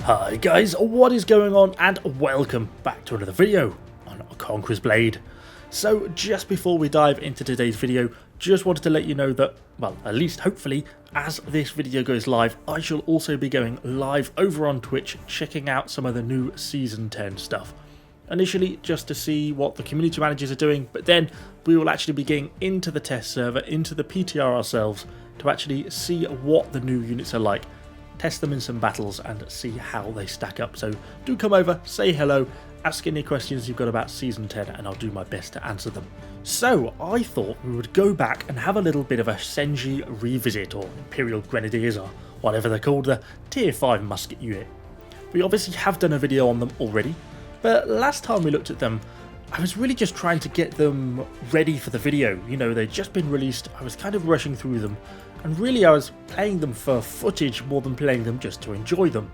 Hi guys, what is going on, and welcome back to another video on Conquerors Blade. So just before we dive into today's video, just wanted to let you know that, well, at least hopefully, as this video goes live, I shall also be going live over on Twitch, checking out some of the new Season 10 stuff. Initially just to see what the community managers are doing, but then we will actually be getting into the test server, into the PTR ourselves, to actually see what the new units are like, test them in some battles and see how they stack up. So do come over, say hello, ask any questions you've got about Season 10 and I'll do my best to answer them. So I thought we would go back and have a little bit of a Shenji revisit, or Imperial Grenadiers, or whatever they're called, the tier 5 musket unit. We obviously have done a video on them already, but last time we looked at them I was really just trying to get them ready for the video. You know, they'd just been released, I was kind of rushing through them, and really I was playing them for footage more than playing them just to enjoy them.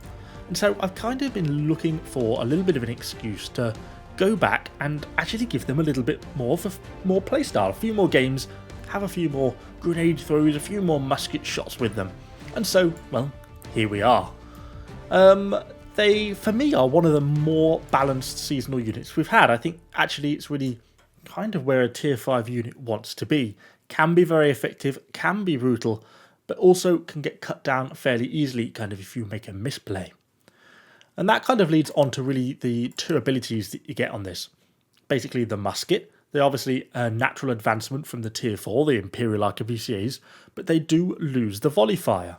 And so I've kind of been looking for a little bit of an excuse to go back and actually give them a little bit more of a more playstyle, a few more games, have a few more grenade throws, a few more musket shots with them. And so, well, here we are. They, for me, are one of the more balanced seasonal units we've had. I think actually it's really kind of where a tier 5 unit wants to be. Can be very effective, can be brutal, but also can get cut down fairly easily kind of if you make a misplay. And that kind of leads on to really the two abilities that you get on this. Basically the musket, they're obviously a natural advancement from the tier 4, the Imperial RKBCAs, but they do lose the volley fire.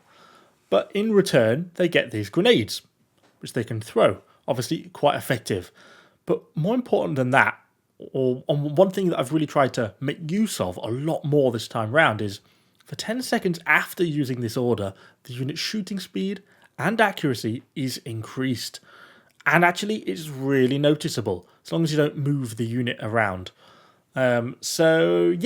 But in return, they get these grenades, which they can throw. Obviously quite effective. But more important than that, or one thing that I've really tried to make use of a lot more this time round, is for 10 seconds after using this order, the unit's shooting speed and accuracy is increased. And actually it's really noticeable, as long as you don't move the unit around. So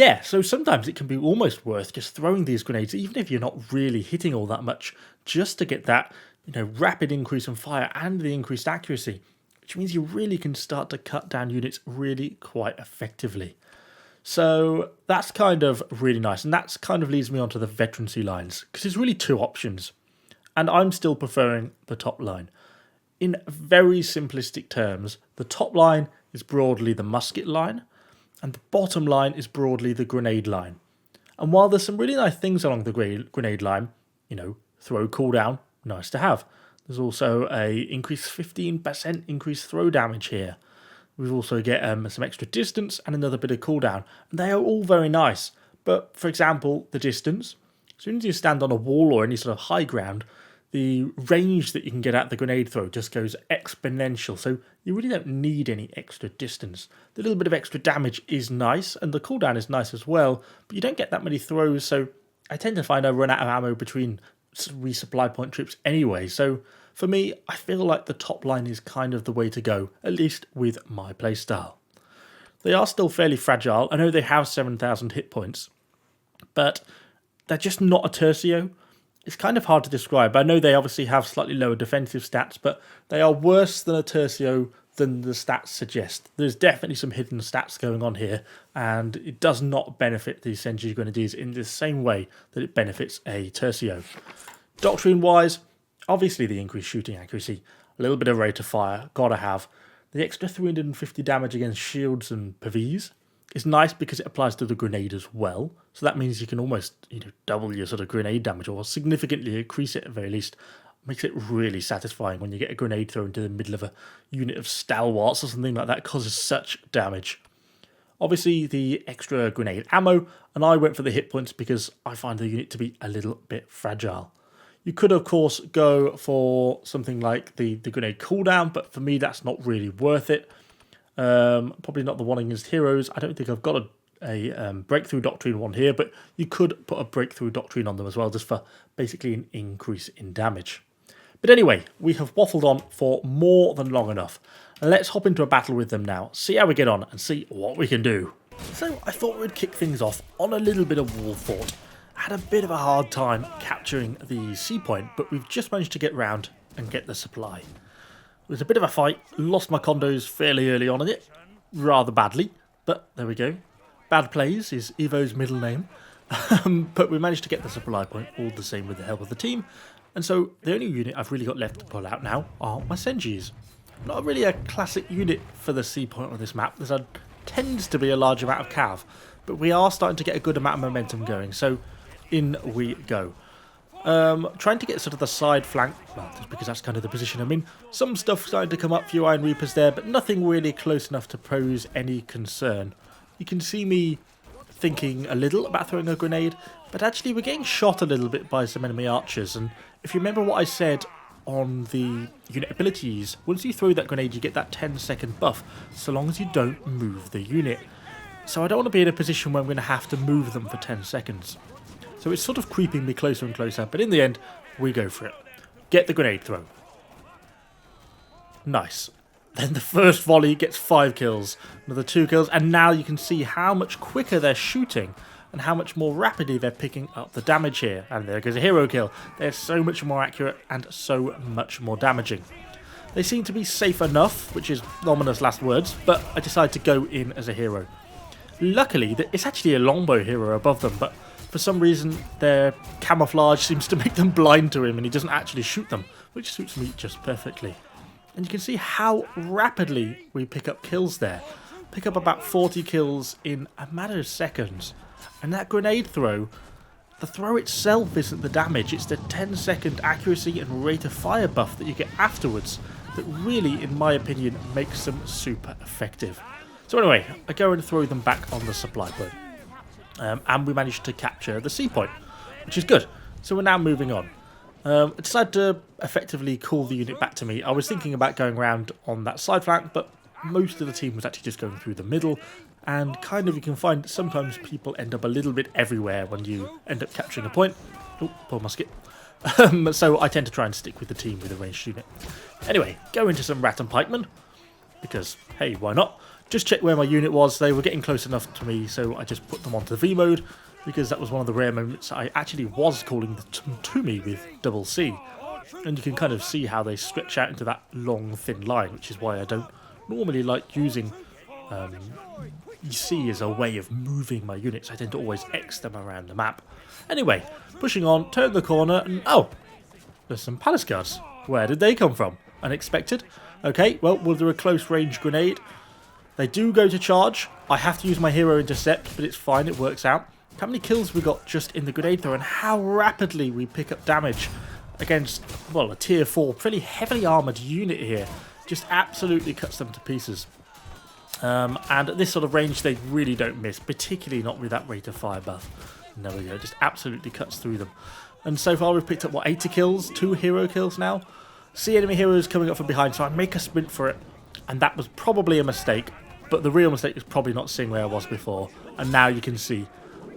sometimes it can be almost worth just throwing these grenades, even if you're not really hitting all that much, just to get that, you know, rapid increase in fire and the increased accuracy, which means you really can start to cut down units really quite effectively. So that's kind of really nice, and that's kind of leads me on to the veterancy lines, because there's really two options, and I'm still preferring the top line. In very simplistic terms, the top line is broadly the musket line, and the bottom line is broadly the grenade line. And while there's some really nice things along the grenade line, you know, throw cooldown, nice to have. There's also a increased 15% increased throw damage here. We also get some extra distance and another bit of cooldown. And they are all very nice. But for example, the distance, as soon as you stand on a wall or any sort of high ground, the range that you can get at the grenade throw just goes exponential. So you really don't need any extra distance. The little bit of extra damage is nice, and the cooldown is nice as well, but you don't get that many throws. So I tend to find I run out of ammo between resupply point trips anyway, so for me I feel like the top line is kind of the way to go, at least with my playstyle. They are still fairly fragile. I know they have 7,000 hit points, but they're just not a tercio. It's kind of hard to describe. I know they obviously have slightly lower defensive stats, but they are worse than a tercio than the stats suggest. There's definitely some hidden stats going on here, and it does not benefit the Shenji Grenadiers in the same way that it benefits a tercio. Doctrine-wise, obviously the increased shooting accuracy, a little bit of rate of fire, gotta have. The extra 350 damage against shields and PVs is nice because it applies to the grenade as well. So that means you can almost, you know, double your sort of grenade damage, or significantly increase it at the very least. Makes it really satisfying when you get a grenade thrown into the middle of a unit of stalwarts or something like that. It causes such damage. Obviously the extra grenade ammo, and I went for the hit points because I find the unit to be a little bit fragile. You could of course go for something like the grenade cooldown, but for me that's not really worth it. Probably not the one against heroes. I don't think I've got a breakthrough doctrine one here, but you could put a breakthrough doctrine on them as well, just for basically an increase in damage. But anyway, we have waffled on for more than long enough. Let's hop into a battle with them now, see how we get on and see what we can do. So I thought we'd kick things off on a little bit of wall fort. I had a bit of a hard time capturing the sea point, but we've just managed to get round and get the supply. It was a bit of a fight, lost my condos fairly early on in it, rather badly, but there we go. Bad Plays is Evo's middle name, but we managed to get the supply point all the same with the help of the team. And so the only unit I've really got left to pull out now are my Shenjis. Not really a classic unit for the C point on this map. Tends to be a large amount of cav, but we are starting to get a good amount of momentum going, so in we go. Trying to get sort of the side flank, well, just because that's kind of the position I'm in. Some stuff starting to come up, few Iron Reapers there, but nothing really close enough to pose any concern. You can see me thinking a little about throwing a grenade, but actually we're getting shot a little bit by some enemy archers, and if you remember what I said on the unit abilities, once you throw that grenade you get that 10-second buff, so long as you don't move the unit. So I don't want to be in a position where I'm going to have to move them for 10 seconds. So it's sort of creeping me closer and closer, but in the end, we go for it. Get the grenade throw. Nice. Then the first volley gets 5 kills, another 2 kills, and now you can see how much quicker they're shooting and how much more rapidly they're picking up the damage here. And there goes a hero kill. They're so much more accurate and so much more damaging. They seem to be safe enough, which is ominous last words, but I decided to go in as a hero. Luckily, it's actually a longbow hero above them, but for some reason their camouflage seems to make them blind to him and he doesn't actually shoot them, which suits me just perfectly. And you can see how rapidly we pick up kills there. Pick up about 40 kills in a matter of seconds. And that grenade throw, the throw itself isn't the damage, it's the 10-second accuracy and rate of fire buff that you get afterwards that really, in my opinion, makes them super effective. So anyway, I go and throw them back on the supply point. And we managed to capture the C point, which is good. So we're now moving on. I decided to effectively call the unit back to me. I was thinking about going around on that side flank, but most of the team was actually just going through the middle. And kind of you can find sometimes people end up a little bit everywhere when you end up capturing a point. Oh, poor musket. So I tend to try and stick with the team with a ranged unit. Anyway, go into some rat and pikemen. Because, hey, why not? Just check where my unit was. They were getting close enough to me, so I just put them onto V mode. Because that was one of the rare moments I actually was calling them to me with double C. And you can kind of see how they stretch out into that long, thin line, which is why I don't normally like using C as a way of moving my units. I tend to always X them around the map. Anyway, pushing on, turn the corner, and oh, there's some palace guards. Where did they come from? Unexpected? Okay, well, we'll do a close range grenade. They do go to charge. I have to use my hero intercept, but it's fine, it works out. How many kills we got just in the grenade throw and how rapidly we pick up damage against, well, a tier 4, fairly heavily armoured unit here. Just absolutely cuts them to pieces. And at this sort of range, they really don't miss, particularly not with that rate of fire buff. There we go, just absolutely cuts through them. And so far we've picked up, what, 80 kills? 2 hero kills now? See enemy heroes coming up from behind, so I make a sprint for it. And that was probably a mistake, but the real mistake was probably not seeing where I was before. And now you can see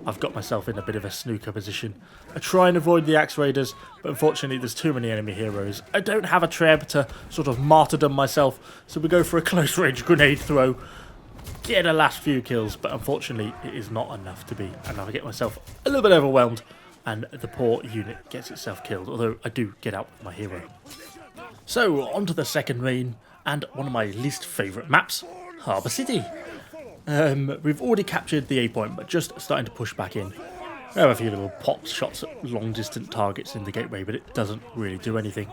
I've got myself in a bit of a snooker position. I try and avoid the axe raiders, but unfortunately there's too many enemy heroes. I don't have a treb to sort of martyrdom myself, so we go for a close range grenade throw. Get a last few kills, but unfortunately it is not enough to be. And I get myself a little bit overwhelmed, and the poor unit gets itself killed, although I do get out with my hero. So, on to the second main, and one of my least favourite maps, Harbour City. We've already captured the A point, but just starting to push back in. We have a few little pop shots at long distance targets in the gateway, but it doesn't really do anything.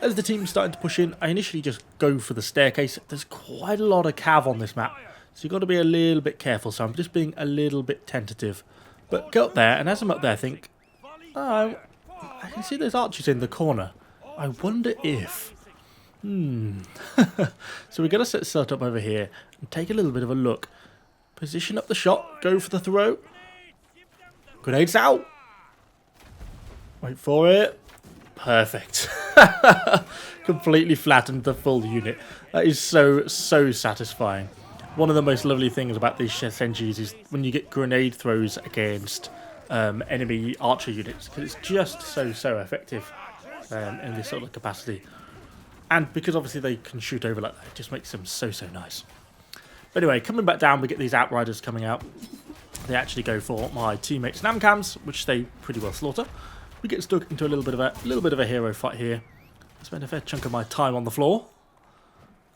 As the team's starting to push in, I initially just go for the staircase. There's quite a lot of cav on this map, so you've got to be a little bit careful, so I'm just being a little bit tentative. But go up there, and as I'm up there I think, oh, I can see those archers in the corner. I wonder if... So we're going to set up over here and take a little bit of a look. Position up the shot, go for the throw. Grenades out. Wait for it. Perfect. Completely flattened the full unit. That is so satisfying. One of the most lovely things about these Shenjis is when you get grenade throws against enemy archer units, because it's just so effective in this sort of capacity. And because obviously they can shoot over like that, it just makes them so nice. But anyway, coming back down, we get these outriders coming out. They actually go for my teammates' Namcams, which they pretty well slaughter. We get stuck into a little bit of a hero fight here. I spend a fair chunk of my time on the floor.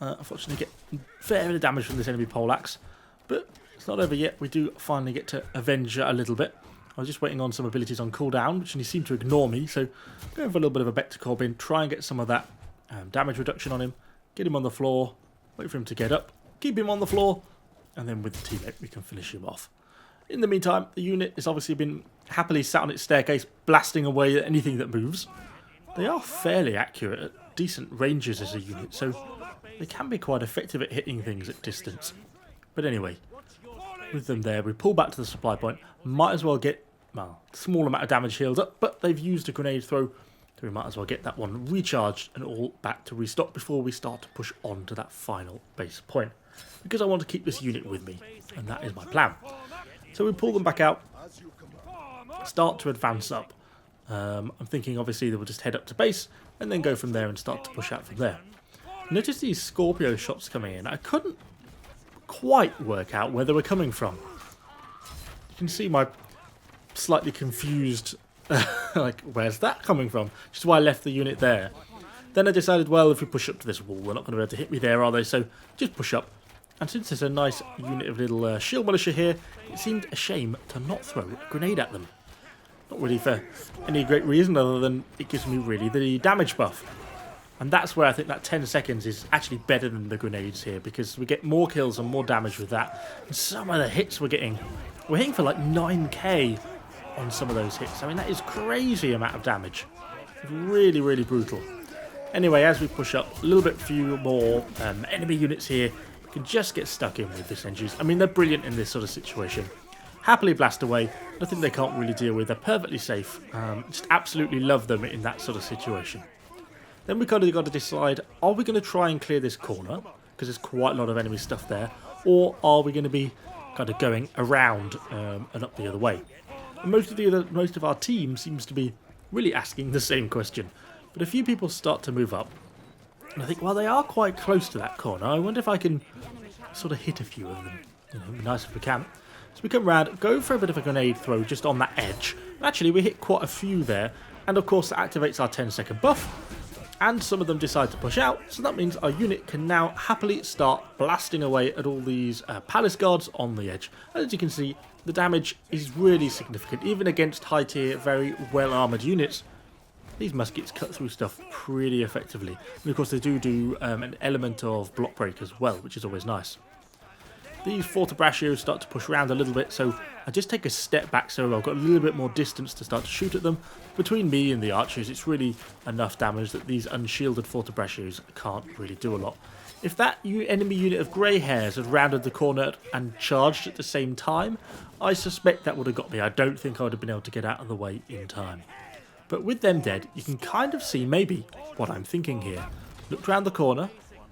Unfortunately, get a fair bit of damage from this enemy poleaxe, but it's not over yet. We do finally get to avenge a little bit. was just waiting on some abilities on cooldown, which he seemed to ignore me. So going for a little bit of a bet to Corbin, try and get some of that damage reduction on him. Get him on the floor, wait for him to get up, keep him on the floor, and then with the teammate we can finish him off. In the meantime, the unit has obviously been happily sat on its staircase, blasting away at anything that moves. They are fairly accurate at decent ranges as a unit, so they can be quite effective at hitting things at distance. But anyway, with them there, we pull back to the supply point. Might as well get, well, a small amount of damage healed up, but they've used a grenade throw, so we might as well get that one recharged and all back to restock before we start to push on to that final base point. Because I want to keep this unit with me, and that is my plan. So we pull them back out, start to advance up. I'm thinking obviously that we'll just head up to base and then go from there and start to push out from there. Notice these Scorpio shots coming in. I couldn't quite work out where they were coming from. You can see my slightly confused, like, where's that coming from? Which is why I left the unit there. Then I decided, well, if we push up to this wall, they're not going to be able to hit me there, are they? So just push up. And since there's a nice unit of little shield militia here, it seemed a shame to not throw a grenade at them. Not really for any great reason other than it gives me really the damage buff. And that's where I think that 10 seconds is actually better than the grenades here, because we get more kills and more damage with that. And some of the hits we're hitting for like 9k on some of those hits. I mean, that is crazy amount of damage. Really, really brutal. Anyway, as we push up, a little bit few more enemy units here. We can just get stuck in with the Shenjis. I mean, they're brilliant in this sort of situation. Happily blast away. Nothing they can't really deal with. They're perfectly safe. Just absolutely love them in that sort of situation. Then we kind of got to decide, are we going to try and clear this corner? Because there's quite a lot of enemy stuff there. Or are we going to be kind of going around and up the other way? And most of our team seems to be really asking the same question. But a few people start to move up. And I think, well, they are quite close to that corner. I wonder if I can sort of hit a few of them. You know, it'd be nice if we can. So we come round, go for a bit of a grenade throw just on that edge. And actually, we hit quite a few there. And of course, that activates our 10-second buff. And some of them decide to push out. So that means our unit can now happily start blasting away at all these palace guards on the edge. And as you can see, the damage is really significant. Even against high-tier, very well-armoured units, these muskets cut through stuff pretty effectively. And of course they do an element of block break as well, which is always nice. These Fortebraccios start to push around a little bit, so I just take a step back so I've got a little bit more distance to start to shoot at them. Between me and the archers, it's really enough damage that these unshielded Fortebraccios can't really do a lot. If that enemy unit of grey hairs had rounded the corner and charged at the same time, I suspect that would have got me. I don't think I would have been able to get out of the way in time. But with them dead, you can kind of see maybe what I'm thinking here. Looked round the corner,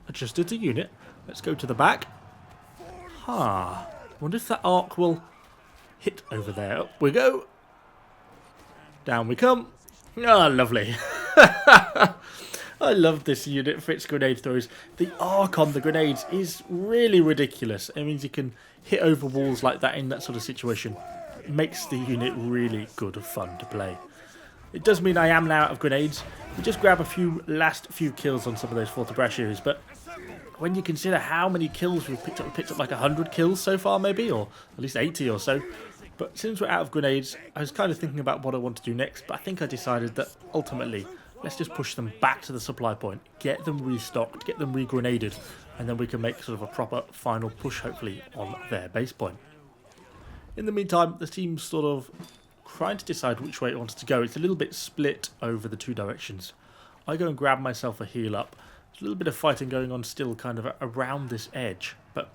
adjusted the unit. Let's go to the back. Wonder if that arc will hit over there. Up we go. Down we come. Ah, lovely. I love this unit for its grenade throws. The arc on the grenades is really ridiculous. It means you can hit over walls like that in that sort of situation. It makes the unit really good fun to play. It does mean I am now out of grenades. We just grab a last few kills on some of those Fortebraccios, but when you consider how many kills we've picked up like 100 kills so far maybe, or at least 80 or so. But since we're out of grenades, I was kind of thinking about what I want to do next, but I think I decided that ultimately, let's just push them back to the supply point, get them restocked, get them re-grenaded, and then we can make sort of a proper final push hopefully on their base point. In the meantime, the team's sort of trying to decide which way it wants to go. It's a little bit split over the two directions. I go and grab myself a heal up. There's a little bit of fighting going on still kind of around this edge, but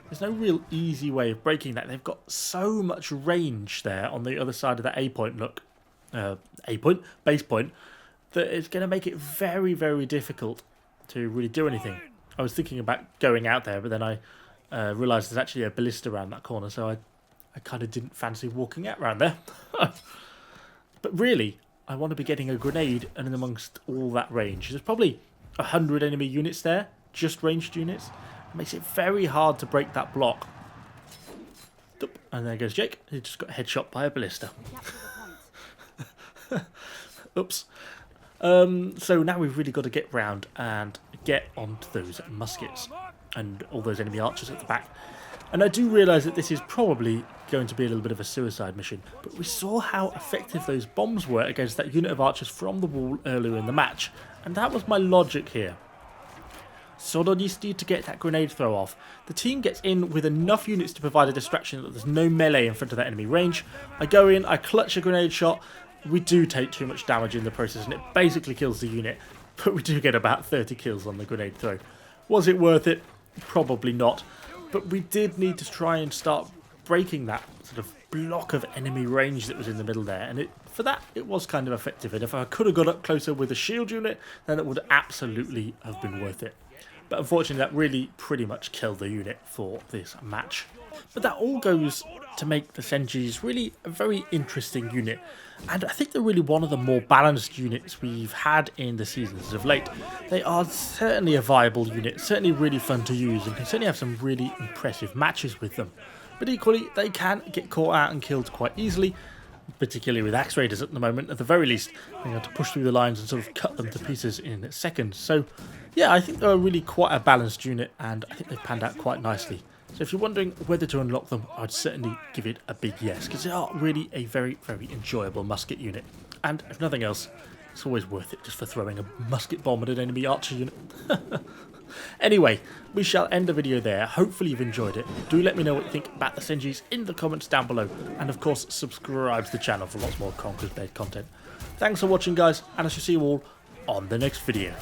there's no real easy way of breaking that. They've got so much range there on the other side of that base point, that it's going to make it very, very difficult to really do anything. I was thinking about going out there, but then I realised there's actually a ballista around that corner, so I kind of didn't fancy walking out around there. But really, I want to be getting a grenade and in amongst all that range. There's probably 100 enemy units there, just ranged units. It makes it very hard to break that block. And there goes Jake. He just got headshot by a ballista. Oops. So now we've really got to get round and get onto those muskets and all those enemy archers at the back. And I do realise that this is probably going to be a little bit of a suicide mission, but we saw how effective those bombs were against that unit of archers from the wall earlier in the match, and that was my logic here. Solo needs to get that grenade throw off. The team gets in with enough units to provide a distraction that there's no melee in front of that enemy range. I go in, I clutch a grenade shot. We do take too much damage in the process and it basically kills the unit, but we do get about 30 kills on the grenade throw. Was it worth it? Probably not, but we did need to try and start breaking that sort of block of enemy range that was in the middle there, and for that it was kind of effective, and if I could have got up closer with a shield unit then it would absolutely have been worth it. But unfortunately that really pretty much killed the unit for this match. But that all goes to make the Shenjis really a very interesting unit, and I think they're really one of the more balanced units we've had in the seasons of late. They are certainly a viable unit, certainly really fun to use, and can certainly have some really impressive matches with them. But equally they can get caught out and killed quite easily, particularly with Axe Raiders at the moment. At the very least, they have to push through the lines and sort of cut them to pieces in seconds. So yeah, I think they're really quite a balanced unit, and I think they've panned out quite nicely. So if you're wondering whether to unlock them, I'd certainly give it a big yes, because they are really a very, very enjoyable musket unit. And if nothing else, it's always worth it just for throwing a musket bomb at an enemy archer unit. Anyway, we shall end the video there. Hopefully you've enjoyed it. Do let me know what you think about the Shenjis in the comments down below. And of course, subscribe to the channel for lots more Conquerors Blade content. Thanks for watching, guys, and I shall see you all on the next video.